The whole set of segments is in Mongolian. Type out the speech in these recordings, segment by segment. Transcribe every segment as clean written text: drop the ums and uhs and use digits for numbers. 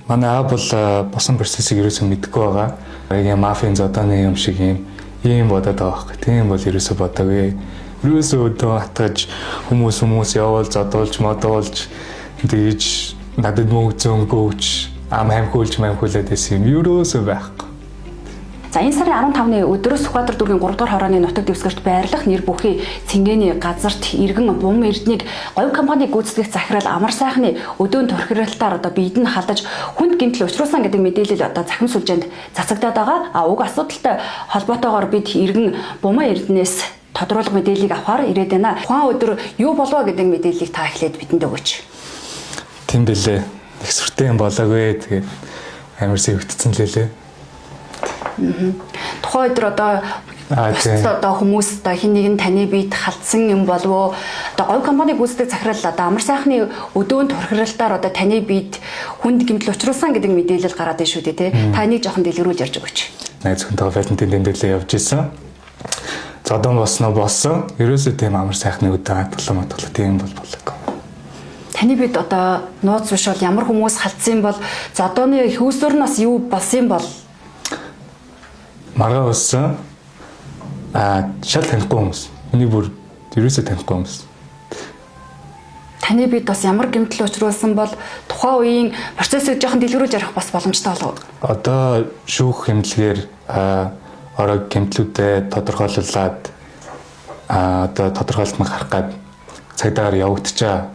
Манай аав бол босон процессыг ерөөсөө мэдгүй байгаа. Яг мафийн зодооны юм шиг ийм бодоод байгаа хэрэг. Тийм бол ерөөсөө бодоогүй. Ерөөсөө өдөө хатгаж хүмүүс явуул зодуулж модуулж тэгж надад мөнгө зөнгөөч хамхиулж мамхиулаад байсан юм ерөөсөө байхгүй. За энэ сарын 15-ны өдрөөс Сүхбаатар дүүргийн 3 дугаар хорооны нутаг дэвсгэрт байрлах нэр бүхий цэнгэний газарт иргэн бум эрднийг говь компани гүйцэтгэх захирал Амар сайхны өдөөн турхиралтаар биед нь халдаж хүнд гэмтэл учруулсан гэдэг мэдээлэл захим сүлжээнд цацагдаад байгаа. Уг асуудалтай холбоотойгоор бид иргэн бум эрднээс тодруулах мэдээллийг авахар ирээд байна. Тухайн өдөр юу болов гэдэг мэдээллийг та эхлээд бидэнд өгөөч. Тийм бэлээ. Их сүртэй юм болоогүй. Тэгээд амар сэвэгдсэн лээ. Тухайн өдөр хүмүүс хин нэг нь таны биед халтсан юм болов говь компани гүйцэтгэх захирал Амар сайхны өдөөн турхиралтаар таны биед хүнд гэмтэл учруулсан гэдэг мэдээлэл гараад байна шүү дээ тий. Та энийг жоохон дэлгэрүүлж ярьж өгөөч. Найз хүнтэйгээ Валентин тэмдэглэлээ явж исэн. Зодон болсон. Ерөөсөө тийм Амар сайхны өдөө хатгалаа тийм бол болоогүй. Таны биед нууц биш бол ямар хүмүүс халтсан бол зодооны хөөсөр нас юу болсон бол маргаа болсон шал танихгүй хүмүүс. Миний бүр ерөөсөө танихгүй хүмүүс. Таны биед бас ямар гэмтэл учруулсан бол тухайн үеийн процессыг жоохон дэлгэрүүлж ярих бас боломжтой болов уу? Одоо шүүх хэмжлэгээр орог гэмтлүүдэд тодорхойлуулаад одоо тодорхойлтмог харах гад цагдаагаар явагдчихаа.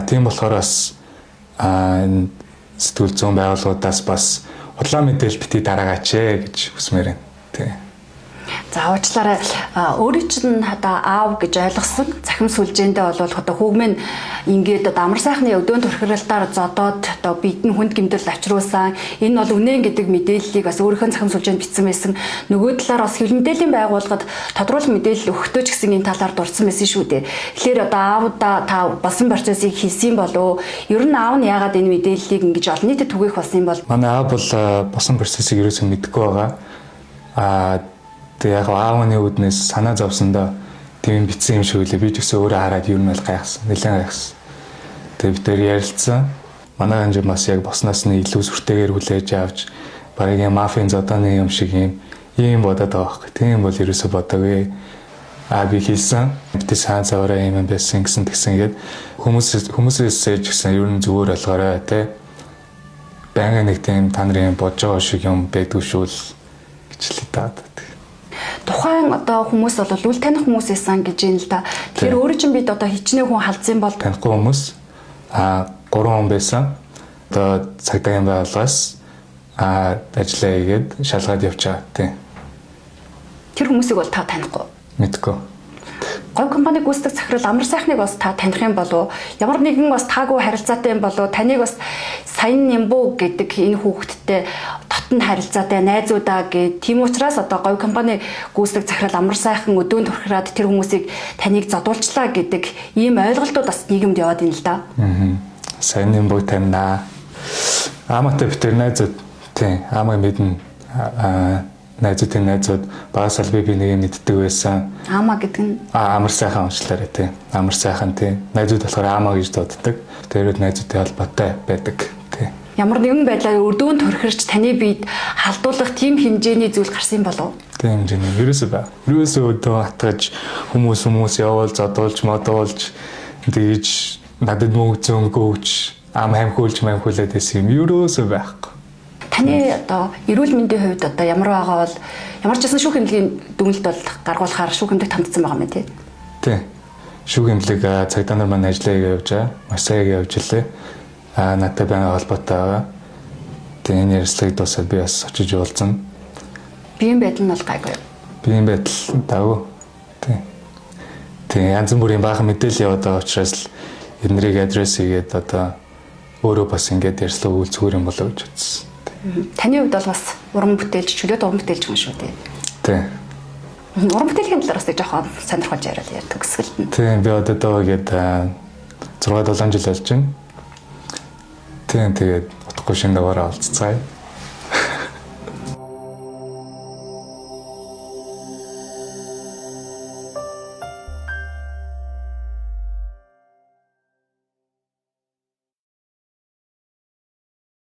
Тийм болохоор бас сэтгүүл зүүн байгууллагуудаас бас худлаа мэдээлэл бити дараагаач гэж хүсмээр байна. Тий. За уучлаарай. Өөрөө чинь аав гэж ойлгосон захим сүлжээндээ бол хүүгмэн ингээд Амар сайхны өдөөн турхиралтаар зодоод биед нь хүнд гэмтэл авчруулсан. Энэ бол үнэн гэдэг мэдээллийг бас өөрийнхөө захим сүлжээнд бичсэн байсан. Нөгөө талаар бас хэвлэл мэдээллийн байгууллагад тодруулах мэдээлэл өгөхдөө ч гэсэн энэ талаар дурдсан байсан шүү дээ. Тэгэхээр аавда та болсон процессыг хийсэн болов уу? Ер нь аав нь яагаад энэ мэдээллийг ингэж олон нийтэд түгээх болсон юм бол? Манай аав бол босон процессыг ерөөсөө мэдгүй байгаа. Тэгээ яг аавны үднээс санаа зовсондоо тийм битсэн юм шиг үлээ. Би ч гэсэн өөрөө хараад юу нэл гайхсан. Нэлээд гайхсан. Тэгээ бид тээр ярилцсан. Манай ханжи бас яг босноос нь илүү сүртэйгээр хүлээж авч барыг мафийн зодооны юм шиг ийм бодоод байгаа хэрэг. Тийм бол ерөөсөө бодоогүй. Би хийсэн. Бид сайн цавраа юм байсан гэсэн тэгээд хүмүүсээс ч гэсэн ер нь зүгээр ойлгоорой те. Баян нэг тийм та нарын бодож байгаа шиг юм байдгүй шүү л гэж л таад. Тухайн хүмүүс бол үл таних хүмүүс байсан гэж юм л да. Тэгэхээр өөрөө чинь бид хичнээн хүн халдсан бол танихгүй хүмүүс 3 хүн байсан. Цагдаагийн байгууллагаас ажиллаа хийгээд шалгаад явчаа тий. Тэр хүмүүсийг бол та танихгүй. Мэдгүй. Говь компани гүйцэтгэх захирал Амар сайхныг бас та таних юм болов уу? Ямар нэгэн бас таагүй харилцаатай юм болов уу? Таныг бас Саян Нямбу гэдэг энэ хүүхэдтэй дотн харилцаатай найзуудаа гэ. Тийм учраас говь компани гүйцэтгэх захирал Амар сайхан өдөөн турхираад тэр хүмүүсийг таныг зодуулчлаа гэдэг ийм ойлголтууд бас нийгэмд яваад байна л да. Саян Нямбу таньнаа. Аматай битэр найзууд тий. Амаа мэднэ. Найзууд багасаа би нэг юм мэддэг байсан. Ама гэдэг нь Амар сайхан уншлаарай тий. Амар сайхан тий. Найзууд болохоор Ама гэж дууддаг. Тэрүүд найзуудтай холбоотой байдаг тий. Ямар нэгэн байдлаар өдөөн турхирч таны биед халдуулах тийм хэмжээний зүйл гарсан болов уу? Тийм хэмжээний ерөөсөө бай. Ерөөсөө өдөө хатгаж хүмүүс явуул зодуулж модуулж тэгж надад мөнгө зөнгөөч хамхиулж мамхиулаад байсан юм ерөөсөө байхгүй. Таны эрүүл мэндийн хувьд ямар байгаа бол ямар ч гэсэн шүүх хэмжээний дүгнэлт бол гаргуулахаар шүүх хэмжээг тандсан байгаа юм тий. Тий. Шүүх хэмжээг цагдаа нар маань ажиллаа явж байгаа. Маш сайн явж илээ. Надтай байгаа холбоотой байгаа. Тэгээ энэ ярилцлагыг дуусаад би бас очиж уулзсан. Биеийн байдал нь бол гайгүй. Биеийн байдал дагуу. Тий. Тэгээ янз бүрийн баахан мэдээлэл яваад байгаа учраас эднэрийг адрес хийгээд өөрөө бас ингэж ярилцлага үйл зүгээр юм болоо гэж үзсэн. Таны хувьд бол бас уран бүтээлч, чөлөөт уран бүтээлч юм шүү дээ. Тий. Уран бүтээлийн талаар бас жоохон сонирхолж яриад төгсгөлд нь. Тий, би одоо гээд 6-7 жил болж байна. Тэгээд утгагүй шинэ даваараа олццгаая.